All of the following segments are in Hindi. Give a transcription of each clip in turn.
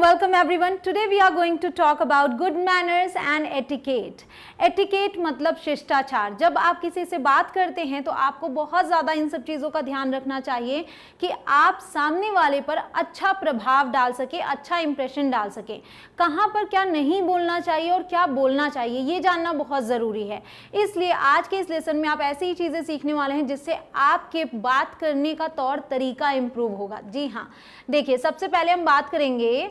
welcome everyone. Today we are going to talk about good manners and etiquette. Etiquette मतलब शिष्टाचार. जब आप किसी से बात करते हैं तो आपको बहुत ज़्यादा इन सब चीज़ों का ध्यान रखना चाहिए कि आप सामने वाले पर अच्छा प्रभाव डाल सके, अच्छा इंप्रेशन डाल सके. कहाँ पर क्या नहीं बोलना चाहिए और क्या बोलना चाहिए ये जानना बहुत ज़रूरी है. इसलिए आज के इस लेसन में आप ऐसी ही चीज़ें सीखने वाले हैं जिससे आपके बात करने का तौर तरीका इम्प्रूव होगा. जी हाँ, देखिए सबसे पहले हम बात करेंगे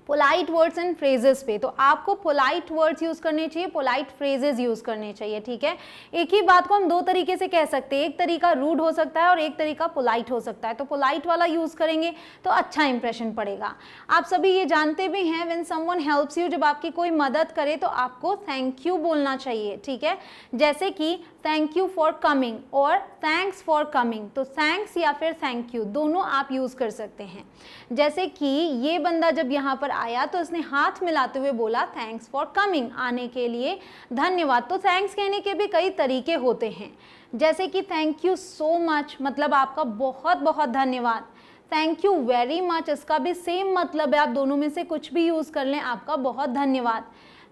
पोलाइट वर्ड्स एंड फ्रेजेस पे. तो आपको पोलाइट वर्ड्स यूज करने चाहिए, पोलाइट फ्रेजेस यूज करने चाहिए. ठीक है, एक ही बात को हम दो तरीके से कह सकते हैं. एक तरीका रूड हो सकता है और एक तरीका पोलाइट हो सकता है. तो पोलाइट वाला यूज करेंगे तो अच्छा इंप्रेशन पड़ेगा. आप सभी ये जानते भी हैं व्हेन समवन हेल्प्स यू, जब आपकी कोई मदद करे तो आपको थैंक यू बोलना चाहिए. ठीक है, जैसे कि थैंक यू फॉर कमिंग और थैंक्स फॉर कमिंग. तो थैंक्स या फिर थैंक यू दोनों आप यूज कर सकते हैं. जैसे कि ये बंदा जब यहाँ पर आया तो उसने हाथ मिलाते हुए बोला थैंक्स फॉर कमिंग, आने के लिए धन्यवाद. तो थैंक्स कहने के भी कई तरीके होते हैं. जैसे कि थैंक यू सो मच मतलब आपका बहुत बहुत धन्यवाद. थैंक यू वेरी मच इसका भी सेम मतलब है, आप दोनों में से कुछ भी यूज कर लें, आपका बहुत धन्यवाद.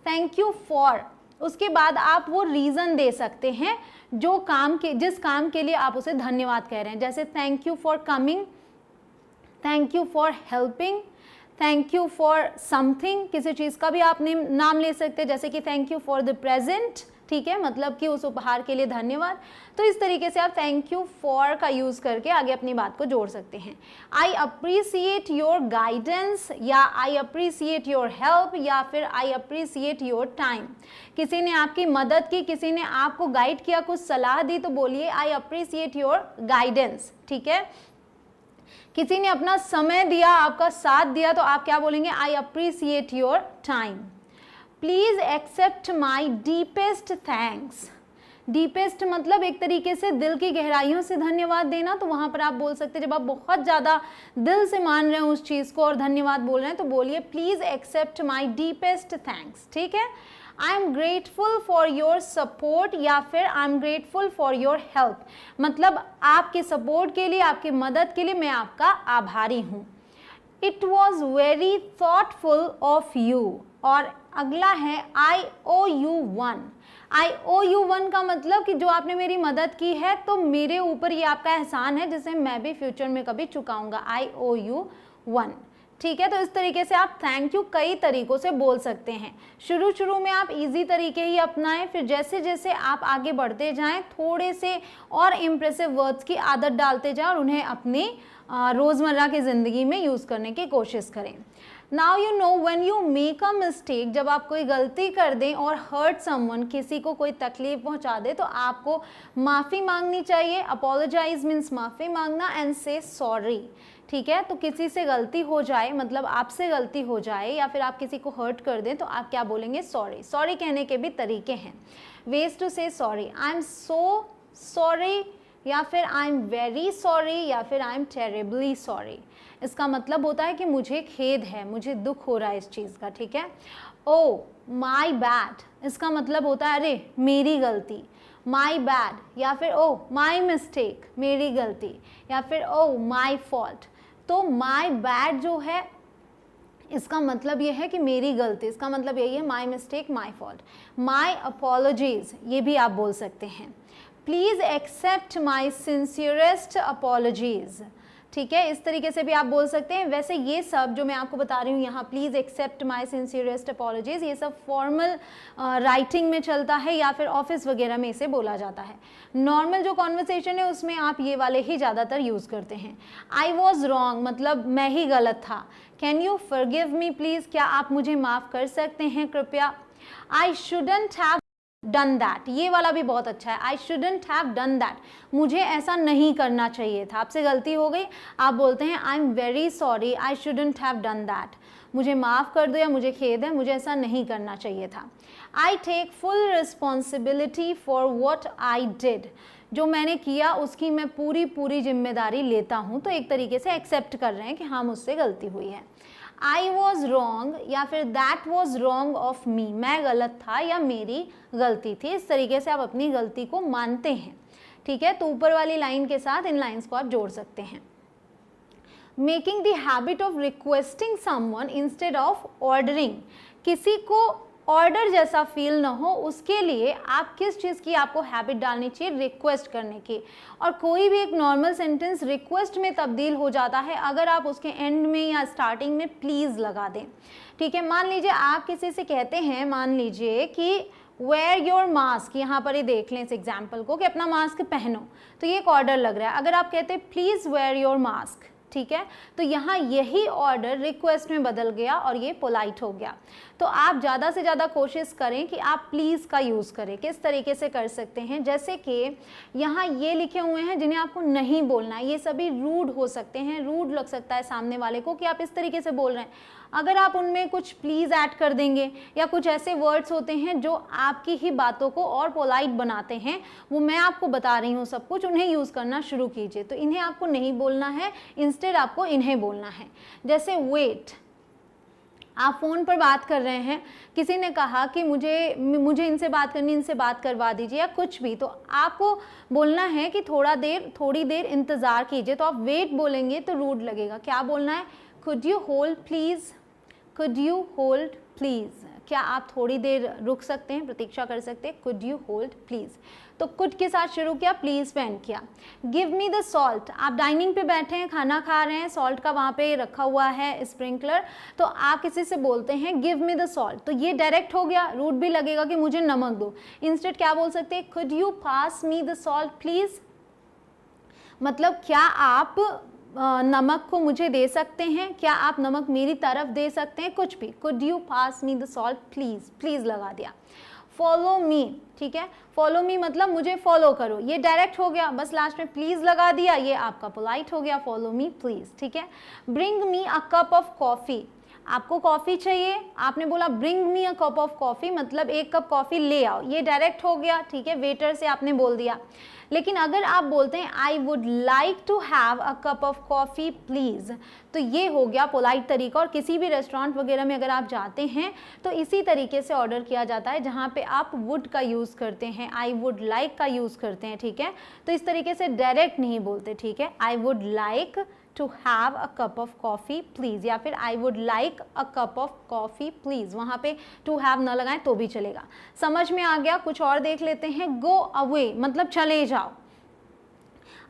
थैंक यू फॉर, उसके बाद आप वो रीज़न दे सकते हैं जो काम के, जिस काम के लिए आप उसे धन्यवाद कह रहे हैं. जैसे thank you for coming, thank you for helping, thank you for something. किसी चीज़ का भी आप नाम ले सकते हैं, जैसे कि thank you for the present. ठीक है, मतलब कि उस उपहार के लिए धन्यवाद. तो इस तरीके से आप थैंक यू फॉर का यूज़ करके आगे अपनी बात को जोड़ सकते हैं. आई अप्रिसिएट योर गाइडेंस या आई अप्रिसिएट योर हेल्प या फिर आई अप्रिसिएट योर टाइम. किसी ने आपकी मदद की, किसी ने आपको गाइड किया, कुछ सलाह दी, तो बोलिए आई अप्रिसिएट योर गाइडेंस. ठीक है, किसी ने अपना समय दिया, आपका साथ दिया, तो आप क्या बोलेंगे? I appreciate your time. Please accept my deepest thanks. Deepest मतलब एक तरीके से दिल की गहराइयों से धन्यवाद देना. तो वहां पर आप बोल सकते हैं, जब आप बहुत ज़्यादा दिल से मान रहे हैं उस चीज़ को और धन्यवाद बोल रहे हैं, तो बोलिए please accept my deepest thanks. ठीक है, I am grateful for your support या फिर I am grateful for your help मतलब आपके सपोर्ट के लिए, आपकी मदद के लिए मैं आपका आभारी हूँ. It was very thoughtful of you. और अगला है I O U one. I O U one का मतलब कि जो आपने मेरी मदद की है तो मेरे ऊपर ये आपका एहसान है जिसे मैं भी फ्यूचर में कभी चुकाऊंगा. आई ओ यू वन. ठीक है, तो इस तरीके से आप थैंक यू कई तरीकों से बोल सकते हैं. शुरू में आप इजी तरीके ही अपनाएं, फिर जैसे जैसे आप आगे बढ़ते जाएं थोड़े से और इम्प्रेसिव वर्ड्स की आदत डालते जाएं और उन्हें अपनी रोज़मर्रा की ज़िंदगी में यूज़ करने की कोशिश करें. Now you know when you make a mistake, जब आप कोई गलती कर दें और हर्ट समवन, किसी को कोई तकलीफ पहुंचा दे, तो आपको माफ़ी मांगनी चाहिए. अपोलोजाइज मीन्स माफ़ी मांगना एंड से सॉरी. ठीक है, तो किसी से गलती हो जाए मतलब आपसे गलती हो जाए या फिर आप किसी को हर्ट कर दें तो आप क्या बोलेंगे? सॉरी. सॉरी कहने के भी तरीके हैं. वेज टू से sorry, I am so sorry या फिर आई एम वेरी सॉरी या फिर आई एम टेरिबली सॉरी. इसका मतलब होता है कि मुझे खेद है, मुझे दुख हो रहा है इस चीज़ का. ठीक है, ओ माई बैड, इसका मतलब होता है अरे मेरी गलती. माई बैड या फिर ओ माई मिस्टेक, मेरी गलती, या फिर ओ माई फॉल्ट. तो माई बैड जो है इसका मतलब ये है कि मेरी गलती, इसका मतलब यही है my mistake, my fault. My apologies ये भी आप बोल सकते हैं. Please accept my sincerest apologies. ठीक है, इस तरीके से भी आप बोल सकते हैं. वैसे ये सब जो मैं आपको बता रही हूँ यहाँ, please accept my sincerest apologies, ये सब फॉर्मल राइटिंग में चलता है या फिर ऑफिस वगैरह में इसे बोला जाता है. नॉर्मल जो कॉन्वर्सेशन है उसमें आप ये वाले ही ज़्यादातर यूज़ करते हैं. आई वॉज रॉन्ग मतलब मैं ही गलत था. Can you forgive me please, क्या आप मुझे माफ़ कर सकते हैं कृपया. I shouldn't have done that, ये वाला भी बहुत अच्छा है. I shouldn't have done that, मुझे ऐसा नहीं करना चाहिए था, आपसे गलती हो गई, आप बोलते हैं I am very sorry, I shouldn't have done that, मुझे माफ़ कर दो या मुझे खेद है, मुझे ऐसा नहीं करना चाहिए था. I take full responsibility for what I did, जो मैंने किया उसकी मैं पूरी जिम्मेदारी लेता हूँ. तो एक तरीके से एक्सेप्ट कर रहे हैं कि हाँ मुझसे गलती हुई है. आई वॉज रॉन्ग या फिर that was wrong of me, मैं गलत था या मेरी गलती थी. इस तरीके से आप अपनी गलती को मानते हैं. ठीक है, तो ऊपर वाली लाइन के साथ इन लाइन्स को आप जोड़ सकते हैं. Making the habit of requesting someone instead of ordering, किसी को ऑर्डर जैसा फील ना हो उसके लिए आप किस चीज़ की आपको हैबिट डालनी चाहिए, रिक्वेस्ट करने की। और कोई भी एक नॉर्मल सेंटेंस रिक्वेस्ट में तब्दील हो जाता है अगर आप उसके एंड में या स्टार्टिंग में प्लीज़ लगा दें। ठीक है, मान लीजिए आप किसी से कहते हैं, मान लीजिए कि वेयर योर मास्क, यहाँ पर ही देख लें इस एग्जाम्पल को कि अपना मास्क पहनो, तो ये एक ऑर्डर लग रहा है। अगर आप कहते हैं प्लीज़ वेयर योर मास्क, ठीक है, तो यहाँ यही ऑर्डर रिक्वेस्ट में बदल गया और ये पोलाइट हो गया। तो आप ज़्यादा से ज़्यादा कोशिश करें कि आप प्लीज़ का यूज़ करें। किस तरीके से कर सकते हैं, जैसे कि यहाँ ये लिखे हुए हैं जिन्हें आपको नहीं बोलना है, ये सभी रूड हो सकते हैं, रूड लग सकता है सामने वाले को कि आप इस तरीके से बोल रहे हैं। अगर आप उनमें कुछ प्लीज़ ऐड कर देंगे या कुछ ऐसे वर्ड्स होते हैं जो आपकी ही बातों को और पोलाइट बनाते हैं, वो मैं आपको बता रही हूँ सब कुछ, उन्हें यूज़ करना शुरू कीजिए। तो इन्हें आपको नहीं बोलना है, इंस्टेड आपको इन्हें बोलना है। जैसे वेट, आप फ़ोन पर बात कर रहे हैं, किसी ने कहा कि मुझे इनसे बात करनी, इनसे बात करवा दीजिए या कुछ भी, तो आपको बोलना है कि थोड़ी देर इंतज़ार कीजिए। तो आप वेट बोलेंगे तो रूड लगेगा। क्या बोलना है, could you hold please, could you hold please, क्या आप थोड़ी देर रुक सकते हैं, प्रतीक्षा कर सकते हैं, कुड यू होल्ड प्लीज़। तो कुड के साथ शुरू किया, प्लीज़ पे एंड किया। गिव मी द सॉल्ट, आप डाइनिंग पे बैठे हैं, खाना खा रहे हैं, सॉल्ट का वहाँ पे रखा हुआ है स्प्रिंकलर, तो आप किसी से बोलते हैं गिव मी द सॉल्ट, तो ये डायरेक्ट हो गया, रूड भी लगेगा कि मुझे नमक दो। इंस्टेड क्या बोल सकते हैं, could you pass me the salt please, मतलब क्या आप नमक को मुझे दे सकते हैं, क्या आप नमक मेरी तरफ दे सकते हैं, कुछ भी। Could you pass me the salt please, please लगा दिया। फॉलो मी, ठीक है, फॉलो मी मतलब मुझे फॉलो करो, ये डायरेक्ट हो गया, बस लास्ट में प्लीज़ लगा दिया, ये आपका पोलाइट हो गया, फॉलो मी प्लीज़। ठीक है, bring me a cup of coffee, आपको कॉफ़ी चाहिए, आपने बोला bring me a cup of coffee, मतलब एक कप कॉफ़ी ले आओ, ये डायरेक्ट हो गया। ठीक है, वेटर से आपने बोल दिया। लेकिन अगर आप बोलते हैं I would like to have a cup of coffee please, तो ये हो गया पोलाइट तरीका। और किसी भी रेस्टोरेंट वगैरह में अगर आप जाते हैं तो इसी तरीके से ऑर्डर किया जाता है, जहाँ पे आप वुड का यूज़ करते हैं, आई वुड लाइक का यूज़ करते हैं। ठीक है, तो इस तरीके से डायरेक्ट नहीं बोलते। ठीक है, I would like to have a cup of coffee please, या फिर I would like a cup of coffee please, वहाँ पे टू हैव ना लगाएं तो भी चलेगा। समझ में आ गया? कुछ और देख लेते हैं। गो अवे मतलब चले जाओ।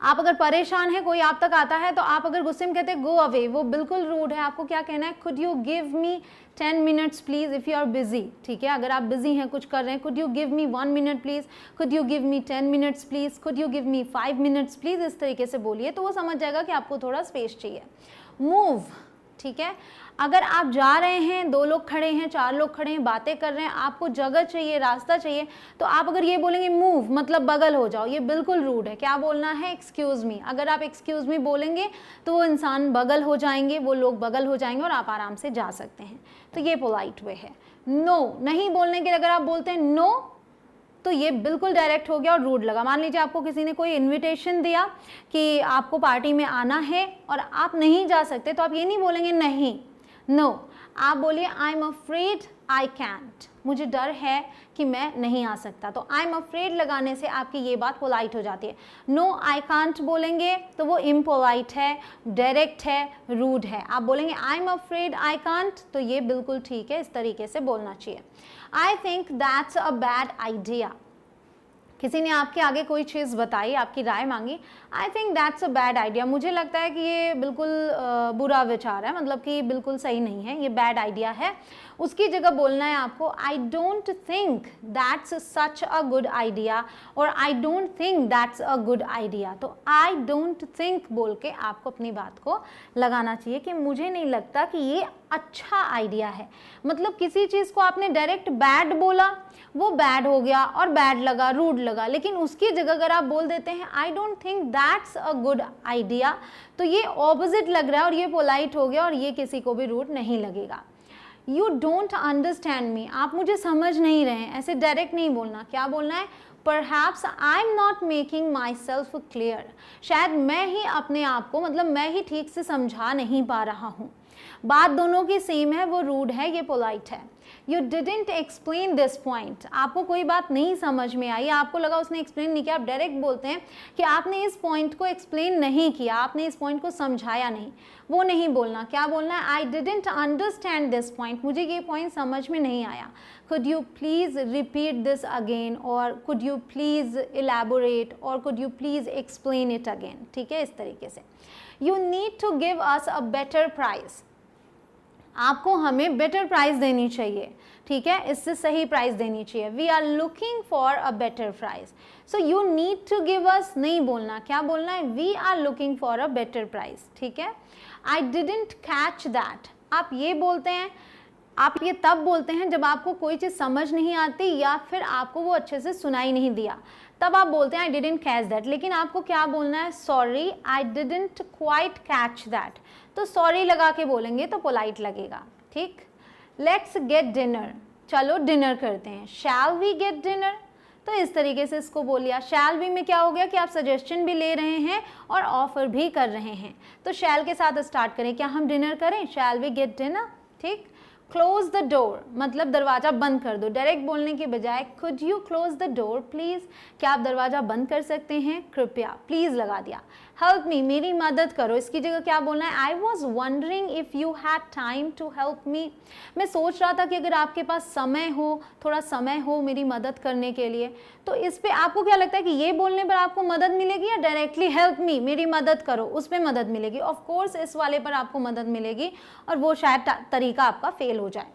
आप अगर परेशान हैं, कोई आप तक आता है, तो आप अगर गुस्से में कहते हैं गो अवे, वो बिल्कुल रूड है। आपको क्या कहना है, could you give me 10 minutes please if you are busy. ठीक है, अगर आप बिजी हैं, कुछ कर रहे हैं, could you give me 1 minute please, could you give me 10 minutes please, could you give me 5 minutes please, इस तरीके से बोलिए तो वो समझ जाएगा कि आपको थोड़ा स्पेस चाहिए। मूव, ठीक है, अगर आप जा रहे हैं, 2 लोग खड़े हैं, 4 लोग खड़े हैं, बातें कर रहे हैं, आपको जगह चाहिए, रास्ता चाहिए, तो आप अगर ये बोलेंगे मूव मतलब बगल हो जाओ, ये बिल्कुल रूड है। क्या बोलना है, एक्सक्यूज़ मी। अगर आप एक्सक्यूज़ मी बोलेंगे तो वो इंसान बगल हो जाएंगे, वो लोग बगल हो जाएंगे और आप आराम से जा सकते हैं। तो ये पोलाइट वे है। नो नहीं बोलने के लिए अगर आप बोलते हैं नो, तो ये बिल्कुल डायरेक्ट हो गया और रूड लगा। मान लीजिए आपको किसी ने कोई इनविटेशन दिया कि आपको पार्टी में आना है और आप नहीं जा सकते, तो आप ये नहीं बोलेंगे नहीं, नो, आप बोलिए I am afraid I can't, मुझे डर है कि मैं नहीं आ सकता। तो आई एम अफ्रेड लगाने से आपकी ये बात पोलाइट हो जाती है। नो आई कांट बोलेंगे तो वो इम्पोलाइट है, डायरेक्ट है, रूड है। आप बोलेंगे I am afraid I can't, तो ये बिल्कुल ठीक है, इस तरीके से बोलना चाहिए। I think that's a bad idea, किसी ने आपके आगे कोई चीज़ बताई, आपकी राय मांगी, I think that's a bad idea, मुझे लगता है कि ये बिल्कुल बुरा विचार है, मतलब कि बिल्कुल सही नहीं है, ये बैड आइडिया है। उसकी जगह बोलना है आपको I don't think that's such a good idea, और I don't think that's a good idea. तो आई डोंट थिंक बोल के आपको अपनी बात को लगाना चाहिए कि मुझे नहीं लगता कि ये अच्छा आइडिया है। मतलब किसी चीज़ को आपने डायरेक्ट बैड बोला, वो बैड हो गया और बैड लगा, रूड लगा, लेकिन उसकी जगह अगर आप बोल देते हैं आई don't think that's a good idea, तो ये ऑपोजिट लग रहा है और ये पोलाइट हो गया और ये किसी को भी रूड नहीं लगेगा। यू डोंट अंडरस्टैंड मी, आप मुझे समझ नहीं रहे हैं, ऐसे डायरेक्ट नहीं बोलना। क्या बोलना है, perhaps I am not making my self clear, शायद मैं ही अपने आप को, मतलब मैं ही ठीक से समझा नहीं पा रहा हूँ। बात दोनों की सेम है, वो रूड है, ये पोलाइट है। You didn't explain this point, आपको कोई बात नहीं समझ में आई, आपको लगा उसने एक्सप्लेन नहीं किया, आप डायरेक्ट बोलते हैं कि आपने इस पॉइंट को एक्सप्लेन नहीं किया, आपने इस पॉइंट को समझाया नहीं, वो नहीं बोलना। क्या बोलना है? I didn't understand this point, मुझे ये पॉइंट समझ में नहीं आया। Could you please repeat this again, और could you please elaborate, और could you please explain it again। ठीक है, इस तरीके से। You need to give us a better price, आपको हमें बेटर प्राइस देनी चाहिए। ठीक है, इससे सही प्राइस देनी चाहिए। We are looking for a better price, so you need to give us नहीं बोलना, क्या बोलना है? We are looking for a better price. ठीक है, आई डिडंट कैच दैट, आप ये बोलते हैं, आप ये तब बोलते हैं जब आपको कोई चीज़ समझ नहीं आती या फिर आपको वो अच्छे से सुनाई नहीं दिया, तब आप बोलते हैं आई डिडंट कैच दैट। लेकिन आपको क्या बोलना है? Sorry I didn't quite catch that, तो सॉरी लगा के बोलेंगे तो पोलाइट लगेगा। ठीक, लेट्स गेट डिनर, चलो डिनर करते हैं। शैल वी गेट डिनर, तो इस तरीके से इसको बोलिए। शैल वी में क्या हो गया कि आप सजेशन भी ले रहे हैं और ऑफर भी कर रहे हैं, तो शैल के साथ स्टार्ट करें, क्या हम डिनर करें? Shall we get dinner. ठीक, क्लोज द डोर मतलब दरवाज़ा बंद कर दो, डायरेक्ट बोलने के बजाय could you close the door please, क्या आप दरवाज़ा बंद कर सकते हैं? कृपया, प्लीज़ लगा दिया। हेल्प मी, मेरी मदद करो, इसकी जगह क्या बोलना है? I was wondering if you had time to help me, मैं सोच रहा था कि अगर आपके पास समय हो, थोड़ा समय हो मेरी मदद करने के लिए। तो इस पे आपको क्या लगता है कि ये बोलने पर आपको मदद मिलेगी या डायरेक्टली हेल्प मी, मेरी मदद करो, उस पर मदद मिलेगी? ऑफ कोर्स इस वाले पर आपको मदद मिलेगी और वो शायद तरीका आपका फेल हो जाए।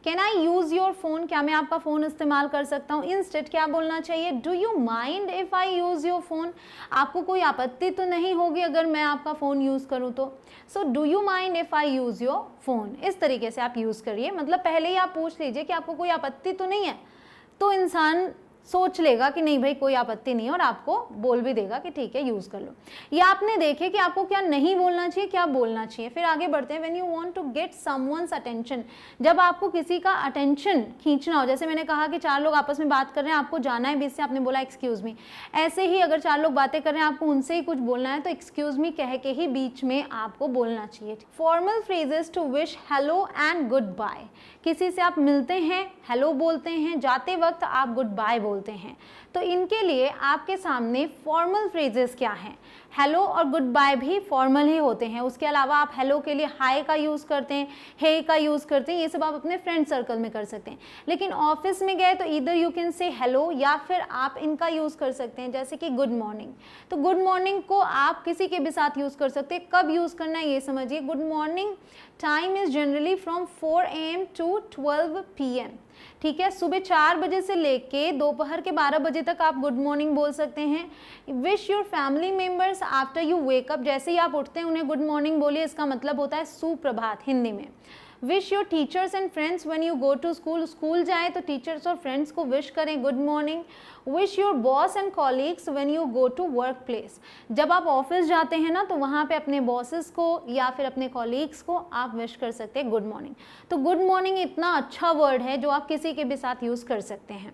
Can I use your phone, क्या मैं आपका फ़ोन इस्तेमाल कर सकता हूँ? इंस्टेड क्या बोलना चाहिए? Do you mind if I use your phone, आपको कोई आपत्ति तो नहीं होगी अगर मैं आपका फ़ोन यूज़ करूँ तो? So do you mind if I use your phone, इस तरीके से आप यूज़ करिए। मतलब पहले ही आप पूछ लीजिए कि आपको कोई आपत्ति तो नहीं है, तो इंसान सोच लेगा कि नहीं भाई कोई आपत्ति नहीं है और आपको बोल भी देगा कि ठीक है यूज़ कर लो। या आपने देखे कि आपको क्या नहीं बोलना चाहिए, क्या बोलना चाहिए। फिर आगे बढ़ते हैं। When you want to get someone's attention, जब आपको किसी का अटेंशन खींचना हो, जैसे मैंने कहा कि 4 लोग आपस में बात कर रहे हैं, आपको जाना है बीच से, आपने बोला एक्सक्यूज़ मी। ऐसे ही अगर 4 लोग बातें कर रहे हैं, आपको उनसे ही कुछ बोलना है, तो एक्सक्यूज़ मी कह के ही बीच में आपको बोलना चाहिए। Formal phrases to wish hello and goodbye, किसी से आप मिलते हैं हेलो बोलते हैं, जाते वक्त आप गुड बाय बोलते हैं, तो इनके लिए आपके सामने फॉर्मल फ्रेजेस क्या हैं? हेलो और गुड बाय भी फॉर्मल ही होते हैं। उसके अलावा आप हेलो के लिए हाय का यूज़ करते हैं, हे का यूज़ करते हैं, ये सब आप अपने फ्रेंड सर्कल में कर सकते हैं। लेकिन ऑफिस में गए तो either you can say hello या फिर आप इनका यूज़ कर सकते हैं, जैसे कि गुड मॉर्निंग। तो गुड मॉर्निंग को आप किसी के भी साथ यूज़ कर सकते हैं। कब यूज़ करना है ये समझिए। Good morning time is generally from 4 AM to 12 PM। ठीक है, सुबह 4 बजे से लेके दोपहर के 12 बजे तक आप गुड मॉर्निंग बोल सकते हैं। Wish your family members after you wake up, जैसे ही आप उठते हैं उन्हें गुड मॉर्निंग बोलिए, इसका मतलब होता है सुप्रभात हिंदी में। Wish your teachers and friends when you go to school, school जाए तो टीचर्स और फ्रेंड्स को विश करें good morning. Wish your boss and colleagues when you go to work place, जब आप ऑफिस जाते हैं ना तो वहाँ पे अपने बॉसेस को या फिर अपने कॉलीग्स को आप विश कर सकते हैं गुड मॉर्निंग। तो गुड मॉर्निंग इतना अच्छा वर्ड है जो आप किसी के भी साथ यूज़ कर सकते हैं।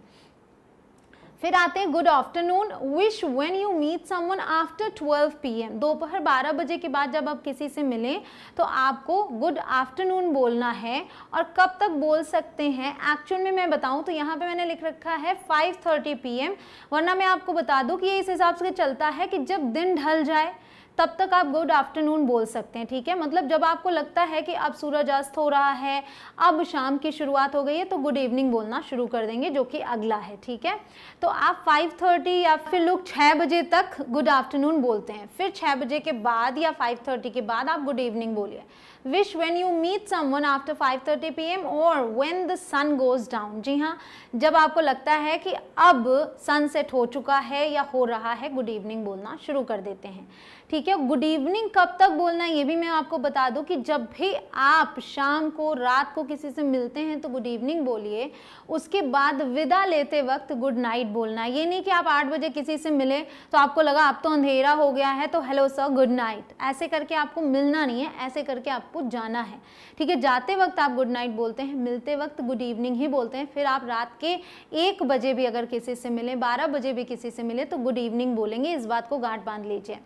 फिर आते हैं good afternoon. Wish when you meet someone after 12 PM, दोपहर 12 बजे के बाद जब आप किसी से मिलें तो आपको गुड आफ्टरनून बोलना है। और कब तक बोल सकते हैं एक्चुअल में मैं बताऊं तो यहाँ पे मैंने लिख रखा है 5:30 PM, वरना मैं आपको बता दूं कि ये इस हिसाब से चलता है कि जब दिन ढल जाए तब तक आप गुड आफ्टरनून बोल सकते हैं। ठीक है, मतलब जब आपको लगता है कि अब सूरज अस्त हो रहा है, अब शाम की शुरुआत हो गई है, तो गुड इवनिंग बोलना शुरू कर देंगे, जो कि अगला है। ठीक है, तो आप 5:30 या फिर लोग 6 बजे तक गुड आफ्टरनून बोलते हैं, फिर 6 बजे के बाद या 5:30 के बाद आप गुड इवनिंग बोलिए। Wish when you meet someone after 5:30 PM और when the sun goes down, जी हाँ, जब आपको लगता है कि अब सनसेट हो चुका है या हो रहा है, गुड इवनिंग बोलना शुरू कर देते हैं। ठीक है, गुड इवनिंग कब तक बोलना है ये भी मैं आपको बता दूं कि जब भी आप शाम को रात को किसी से मिलते हैं तो गुड इवनिंग बोलिए। उसके बाद विदा लेते वक्त गुड नाइट बोलना है। ये नहीं कि आप 8 बजे किसी से मिले तो आपको लगा अब तो अंधेरा हो गया है तो हेलो सर गुड नाइट, ऐसे करके आपको मिलना नहीं है, ऐसे करके आपको जाना है। ठीक है, जाते वक्त आप गुड नाइट बोलते हैं, मिलते वक्त गुड इवनिंग ही बोलते हैं। फिर आप रात के 1 बजे भी अगर किसी से मिले, 12 बजे भी किसी से मिले तो गुड इवनिंग बोलेंगे, इस बात को गांठ बांध लीजिए।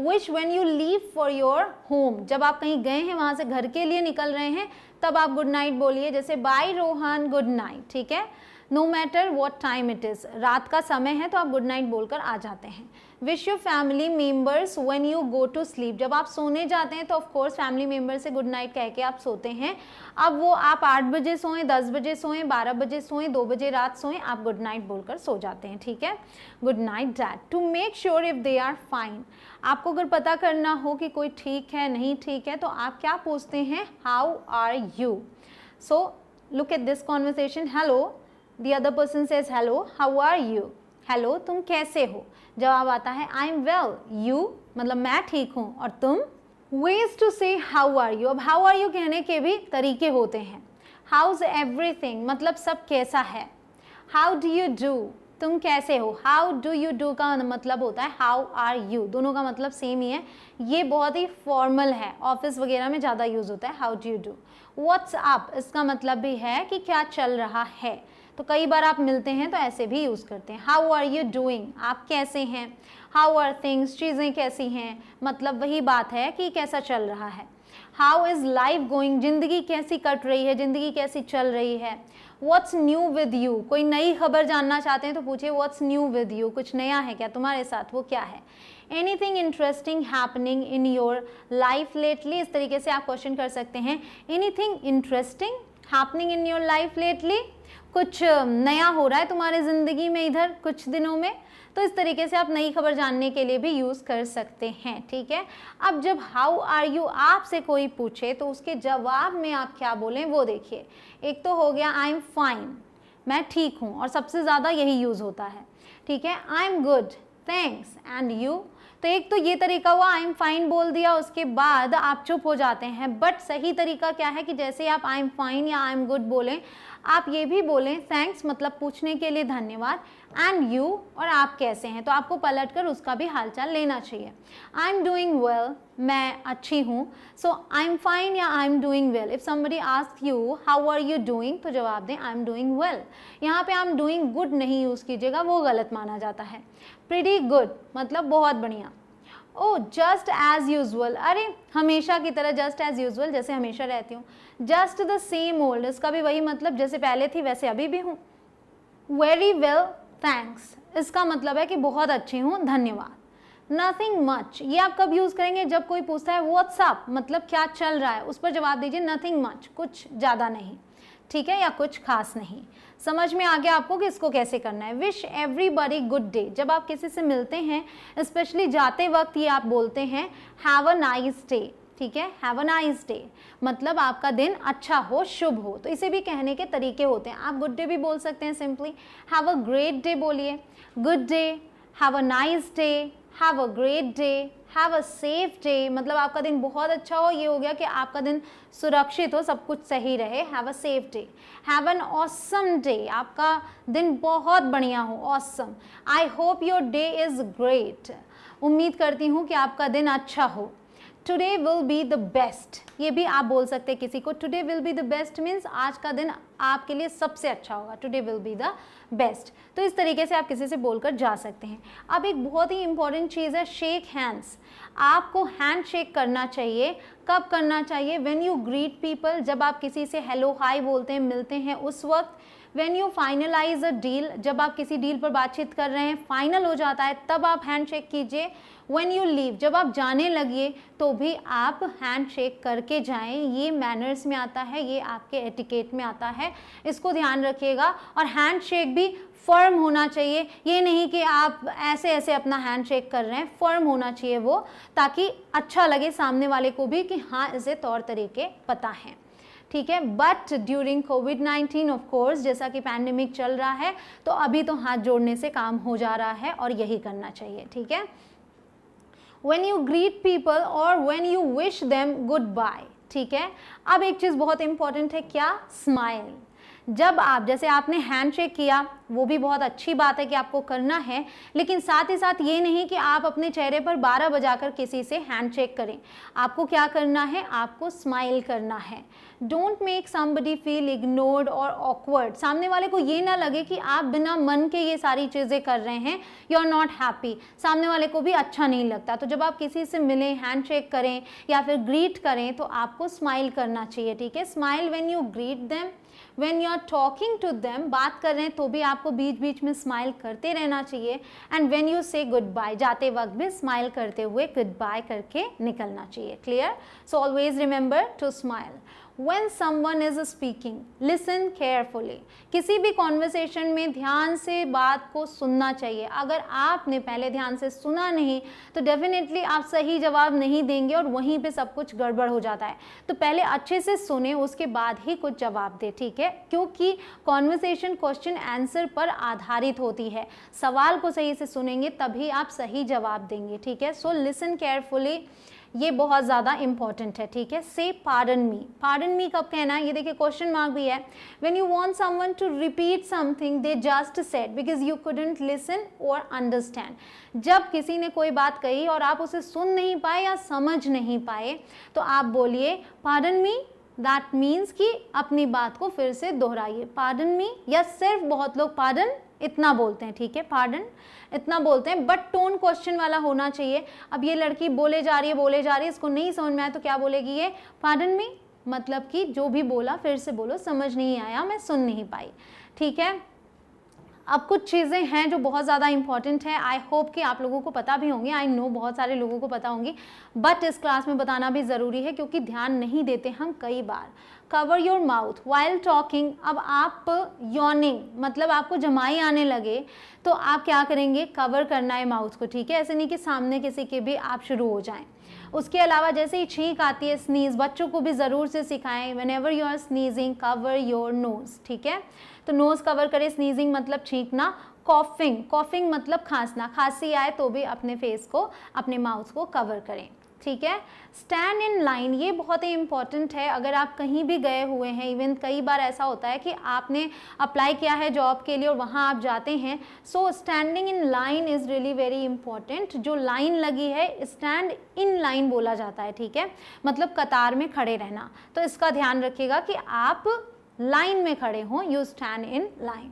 Wish when you leave for your home, जब आप कहीं गए हैं वहाँ से घर के लिए निकल रहे हैं तब आप गुड नाइट बोलिए, जैसे बाय रोहन गुड नाइट, ठीक है। No matter what time it is, रात का समय है तो आप गुड नाइट बोलकर आ जाते हैं। Wish your family members when you go to sleep, जब आप सोने जाते हैं तो ऑफकोर्स फैमिली मेम्बर से गुड नाइट कह के आप सोते हैं। अब वो आप 8 बजे सोएं, 10 बजे सोएं, 12 बजे सोएं, 2 बजे रात सोएं, आप गुड नाइट बोलकर सो जाते हैं, ठीक है। Good night dad, to make sure if they are fine, आपको अगर पता करना हो कि कोई ठीक है नहीं ठीक है तो आप क्या पूछते हैं, how are you. So look at this conversation, hello, the other person says hello, how are you, hello तुम कैसे हो, जवाब आता है आई एम वेल, यू मतलब मैं ठीक हूँ, और तुम। वेज टू से हाउ आर यू, अब हाउ आर यू कहने के भी तरीके होते हैं। हाउज एवरीथिंग मतलब सब कैसा है। हाउ डू यू डू, तुम कैसे हो। हाउ डू यू डू का मतलब होता है हाउ आर यू, दोनों का मतलब सेम ही है, ये बहुत ही फॉर्मल है, ऑफिस वगैरह में ज़्यादा यूज़ होता है how do you do. What's up, इसका मतलब भी है कि क्या चल रहा है, तो कई बार आप मिलते हैं तो ऐसे भी यूज़ करते हैं। हाउ आर यू डूइंग, आप कैसे हैं। हाउ आर थिंग्स, चीज़ें कैसी हैं, मतलब वही बात है कि कैसा चल रहा है। हाउ इज़ लाइफ गोइंग, ज़िंदगी कैसी कट रही है, ज़िंदगी कैसी चल रही है। व्हाट्स न्यू विद यू, कोई नई खबर जानना चाहते हैं तो पूछिए व्हाट्स न्यू विद यू, कुछ नया है क्या तुम्हारे साथ, वो क्या है। Anything interesting happening in your life lately, इस तरीके से आप क्वेश्चन कर सकते हैं। Anything interesting happening in your life lately, कुछ नया हो रहा है तुम्हारे ज़िंदगी में इधर कुछ दिनों में, तो इस तरीके से आप नई खबर जानने के लिए भी यूज़ कर सकते हैं, ठीक है। अब जब हाउ आर यू आपसे कोई पूछे तो उसके जवाब में आप क्या बोलें वो देखिए। एक तो हो गया आई एम फाइन, मैं ठीक हूँ, और सबसे ज़्यादा यही यूज़ होता है, ठीक है। I am good, thanks, and you, तो एक तो ये तरीका हुआ आई एम फाइन बोल दिया, उसके बाद आप चुप हो जाते हैं। बट सही तरीका क्या है कि जैसे आप आई एम फाइन या आई एम गुड बोलें, आप ये भी बोलें थैंक्स मतलब पूछने के लिए धन्यवाद, एंड यू और आप कैसे हैं, तो आपको पलट कर उसका भी हालचाल लेना चाहिए। आई एम डूइंग वेल, मैं अच्छी हूँ, सो आई एम फाइन या I am doing well. If somebody ask you how are you doing, तो जवाब दें आई एम डूइंग वेल। यहाँ पे आई एम डूइंग गुड नहीं यूज़ कीजिएगा, वो गलत माना जाता है। प्रीटी गुड मतलब बहुत बढ़िया। ओ जस्ट एज यूजल, अरे हमेशा की तरह, जस्ट एज यूजल जैसे हमेशा रहती हूँ। जस्ट द सेम ओल्ड, इसका भी वही मतलब जैसे पहले थी वैसे अभी भी हूँ। वेरी वेल थैंक्स, इसका मतलब है कि बहुत अच्छी हूँ धन्यवाद। नथिंग मच, ये आप कब यूज़ करेंगे, जब कोई पूछता है व्हाट्स अप मतलब क्या चल रहा है, उस पर जवाब दीजिए नथिंग मच, कुछ ज़्यादा नहीं, ठीक है, या कुछ खास नहीं। समझ में आ गया आपको कि इसको कैसे करना है। विश एवरीबॉडी गुड डे, जब आप किसी से मिलते हैं स्पेशली जाते वक्त ये आप बोलते हैं हैव अ नाइस डे, ठीक है। हैव अ नाइस डे मतलब आपका दिन अच्छा हो, शुभ हो, तो इसे भी कहने के तरीके होते हैं। आप गुड डे भी बोल सकते हैं, simply have a great day बोलिए, good day, have a nice day, have a great day, have a safe day मतलब आपका दिन बहुत अच्छा हो, ये हो गया कि आपका दिन सुरक्षित हो, सब कुछ सही रहे, have a safe day. Have an awesome day, आपका दिन बहुत बढ़िया हो, awesome. I hope your day is great, उम्मीद करती हूँ कि आपका दिन अच्छा हो। Today will be the best, ये भी आप बोल सकते हैं किसी को। Today will be the best means आज का दिन आपके लिए सबसे अच्छा होगा, today will be the best. तो इस तरीके से आप किसी से बोलकर जा सकते हैं। अब एक बहुत ही इंपॉर्टेंट चीज़ है शेक हैंड्स, आपको हैंड शेक करना चाहिए। कब करना चाहिए, व्हेन यू ग्रीट पीपल, जब आप किसी से हेलो हाय बोलते हैं, मिलते हैं उस वक्त। When you finalise a deal, जब आप किसी डील पर बातचीत कर रहे हैं, फाइनल हो जाता है, तब आप हैंड शेक कीजिए। व्हेन यू लीव, जब आप जाने लगिए तो भी आप हैंड शेक करके जाएं, ये मैनर्स में आता है, ये आपके एटिकेट में आता है, इसको ध्यान रखिएगा। और हैंड शेक भी फर्म होना चाहिए, ये नहीं कि आप ऐसे ऐसे अपना हैंड शेक कर रहे हैं, फर्म होना चाहिए वो, ताकि अच्छा लगे सामने वाले को भी कि हाँ इसे तौर तरीके पता हैं, ठीक है। But during covid of course, जैसा कि पैंडेमिक चल रहा है तो अभी तो हाथ जोड़ने से काम हो जा रहा है और यही करना चाहिए, ठीक है। When you greet people or when you wish them goodbye, ठीक है। अब एक चीज़ बहुत इंपॉर्टेंट है, क्या, स्माइल। जब आप, जैसे आपने हैंड शेक किया वो भी बहुत अच्छी बात है कि आपको करना है, लेकिन साथ ही साथ ये नहीं कि आप अपने चेहरे पर 12 बजाकर किसी से हैंडशेक करें। आपको क्या करना है, आपको स्माइल करना है। Don't make somebody feel ignored और ऑकवर्ड। सामने वाले को ये ना लगे कि आप बिना मन के ये सारी चीज़ें कर रहे हैं, यू आर नॉट हैप्पी। सामने वाले को भी अच्छा नहीं लगता। तो जब आप किसी से मिलें, हैंडशेक करें या फिर ग्रीट करें, तो आपको स्माइल करना चाहिए, ठीक है। Smile when you greet them, when you are talking to them, बात कर रहे हैं तो भी आपको बीच बीच में स्माइल करते रहना चाहिए। एंड व्हेन यू से गुड बाय, जाते वक्त भी स्माइल करते हुए गुड बाय करके निकलना चाहिए। Clear? So always remember to smile. When someone is speaking, listen carefully. किसी भी कॉन्वर्सेशन में ध्यान से बात को सुनना चाहिए। अगर आपने पहले ध्यान से सुना नहीं तो डेफिनेटली आप सही जवाब नहीं देंगे और वहीं पे सब कुछ गड़बड़ हो जाता है। तो पहले अच्छे से सुने, उसके बाद ही कुछ जवाब दे, ठीक है। क्योंकि कॉन्वर्सेशन क्वेश्चन आंसर पर आधारित होती है। सवाल को सही से सुनेंगे तभी आप सही जवाब देंगे, ठीक है। सो लिसन केयरफुली, ये बहुत ज़्यादा इंपॉर्टेंट है, ठीक है। से पार्डन मी, पार्डन मी कब कहना है, ये देखिए क्वेश्चन मार्क भी है। When you want someone to repeat something they just said because you couldn't listen और अंडरस्टैंड। जब किसी ने कोई बात कही और आप उसे सुन नहीं पाए या समझ नहीं पाए तो आप बोलिए पार्डन मी। दैट मीन्स कि अपनी बात को फिर से दोहराइए, पार्डन मी। या सिर्फ बहुत लोग पार्डन इतना बोलते हैं, ठीक है, पार्डन इतना बोलते हैं, बट टोन क्वेश्चन वाला होना चाहिए। अब ये लड़की बोले जा रही है, इसको नहीं समझ में आया तो क्या बोलेगी ये, पार्डन मी, मतलब कि जो भी बोला फिर से बोलो, समझ नहीं आया, मैं सुन नहीं पाई, ठीक है। अब कुछ चीज़ें हैं जो बहुत ज़्यादा इंपॉर्टेंट है। आई होप कि आप लोगों को पता भी होंगी, आई नो बहुत सारे लोगों को पता होंगी, बट इस क्लास में बताना भी ज़रूरी है क्योंकि ध्यान नहीं देते हम कई बार। Cover your mouth while talking. अब आप यॉर्निंग, मतलब आपको जमाई आने लगे तो आप क्या करेंगे, कवर करना है माउथ को, ठीक है। ऐसे नहीं कि सामने किसी के भी आप शुरू हो जाएं। उसके अलावा जैसे ही छींक आती है, स्नीज, बच्चों को भी ज़रूर से सिखाएं। Whenever you are sneezing cover your nose, ठीक है। तो नोज़ कवर करें, स्नीजिंग मतलब छींकना। कॉफिंग, कॉफिंग मतलब खांसना, खांसी आए तो भी अपने फेस को, अपने माउथ को कवर करें, ठीक है। स्टैंड इन लाइन, ये बहुत ही इंपॉर्टेंट है। अगर आप कहीं भी गए हुए हैं, इवन कई बार ऐसा होता है कि आपने अप्लाई किया है जॉब के लिए और वहाँ आप जाते हैं, so standing in line is really very important. जो लाइन लगी है, स्टैंड इन लाइन बोला जाता है, ठीक है, मतलब कतार में खड़े रहना। तो इसका ध्यान रखिएगा कि आप लाइन में खड़े हों, यू स्टैंड इन लाइन।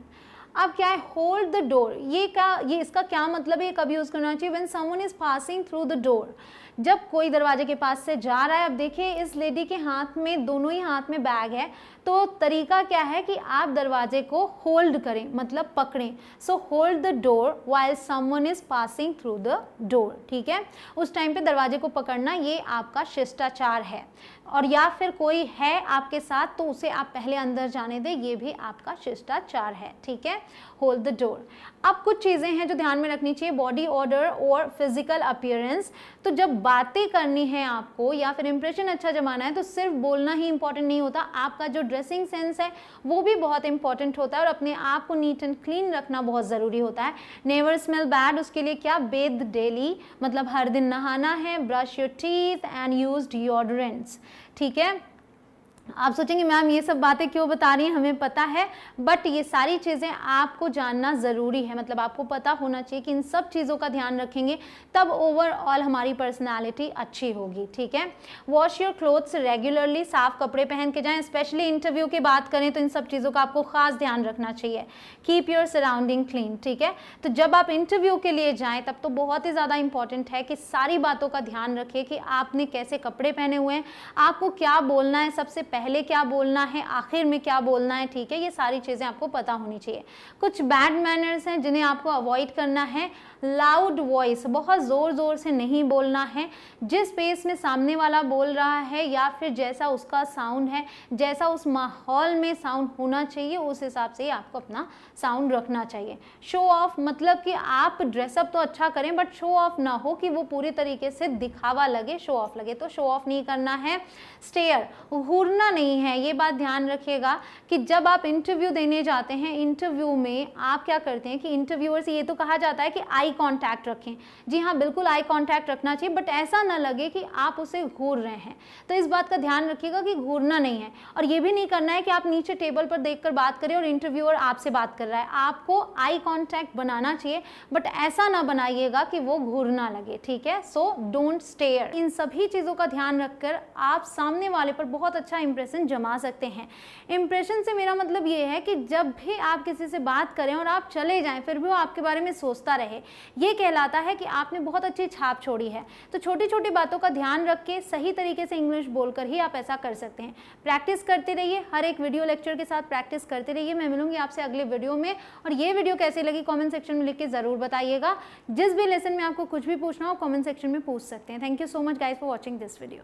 अब क्या है, होल्ड द डोर, ये इसका क्या मतलब है, कब यूज़ करना चाहिए, when someone is passing through the door, जब कोई दरवाजे के पास से जा रहा है। अब देखिए इस लेडी के हाथ में, दोनों ही हाथ में बैग है, तो तरीका क्या है कि आप दरवाजे को होल्ड करें, मतलब पकड़ें। So hold the door while someone is passing through the door, ठीक है। उस टाइम पे दरवाजे को पकड़ना, ये आपका शिष्टाचार है। और या फिर कोई है आपके साथ तो उसे आप पहले अंदर जाने दें, ये भी आपका शिष्टाचार है, ठीक है। Hold the door. अब कुछ चीज़ें हैं जो ध्यान में रखनी चाहिए, बॉडी ऑर्डर और फिजिकल अपीयरेंस। तो जब बातें करनी है आपको या फिर इंप्रेशन अच्छा जमाना है तो सिर्फ बोलना ही इंपॉर्टेंट नहीं होता, आपका जो ड्रेसिंग सेंस है वो भी बहुत इंपॉर्टेंट होता है और अपने आप को नीट एंड क्लीन रखना बहुत ज़रूरी होता है। नेवर स्मेल बैड, उसके लिए क्या, बेथ डेली, मतलब हर दिन नहाना है। Brush your teeth and use deodorants, ठीक है। आप सोचेंगे मैम ये सब बातें क्यों बता रही हैं, हमें पता है, बट ये सारी चीज़ें आपको जानना ज़रूरी है। मतलब आपको पता होना चाहिए कि इन सब चीज़ों का ध्यान रखेंगे तब ओवरऑल हमारी पर्सनालिटी अच्छी होगी, ठीक है। वॉश योर क्लोथ्स रेगुलरली, साफ कपड़े पहन के जाएं। स्पेशली इंटरव्यू की बात करें तो इन सब चीज़ों का आपको खास ध्यान रखना चाहिए। कीप योर सराउंडिंग क्लीन, ठीक है। तो जब आप इंटरव्यू के लिए जाएँ तब तो बहुत ही ज़्यादा इंपॉर्टेंट है कि सारी बातों का ध्यान रखें कि आपने कैसे कपड़े पहने हुए हैं, आपको क्या बोलना है, सबसे पहले क्या बोलना है, आखिर में क्या बोलना है, ठीक है। ये सारी चीज़ें आपको पता होनी चाहिए। कुछ बैड मैनर्स हैं जिन्हें आपको अवॉइड करना है। लाउड वॉइस, बहुत ज़ोर ज़ोर से नहीं बोलना है। जिस पेस में सामने वाला बोल रहा है या फिर जैसा उसका साउंड है, जैसा उस माहौल में साउंड होना चाहिए, उस हिसाब से ही आपको अपना साउंड रखना चाहिए। शो ऑफ, मतलब कि आप ड्रेसअप तो अच्छा करें बट शो ऑफ ना हो कि वो पूरी तरीके से दिखावा लगे, शो ऑफ लगे, तो शो ऑफ नहीं करना है। स्टेयर, घूरना नहीं है। ये बात ध्यान रखिएगा कि जब आप इंटरव्यू देने जाते हैं, इंटरव्यू में आप क्या करते हैं कि इंटरव्यूअर से ये तो कहा जाता है कि आई आई कांटेक्ट रखें। जी हाँ, बिल्कुल आई कांटेक्ट रखना चाहिए, बट ऐसा ना लगे कि आप उसे घूर रहे हैं। तो इस बात का ध्यान रखिएगा कि घूरना नहीं है, और ये भी नहीं करना है कि आप नीचे टेबल पर देखकर बात करें और इंटरव्यूअर आपसे बात कर रहा है। आपको आई कांटेक्ट बनाना चाहिए, बट ऐसा ना बनाइएगा कि वो घूरना लगे, ठीक है। So don't stare. इन सभी चीज़ों का ध्यान रखकर आप सामने वाले पर बहुत अच्छा इंप्रेशन जमा सकते हैं। इंप्रेशन से मेरा मतलब ये है कि जब भी आप किसी से बात करें और आप चले जाएं, फिर भी वो आपके बारे में सोचता रहे, ये कहलाता है कि आपने बहुत अच्छी छाप छोड़ी है। तो छोटी छोटी बातों का ध्यान रख के सही तरीके से इंग्लिश बोलकर ही आप ऐसा कर सकते हैं। प्रैक्टिस करते रहिए, हर एक वीडियो लेक्चर के साथ प्रैक्टिस करते रहिए। मैं मिलूंगी आपसे अगले वीडियो में, और ये वीडियो कैसी लगी कमेंट सेक्शन में लिख के ज़रूर बताइएगा। जिस भी लेसन में आपको कुछ भी पूछना हो कमेंट सेक्शन में पूछ सकते हैं। Thank you so much guys for watching this video.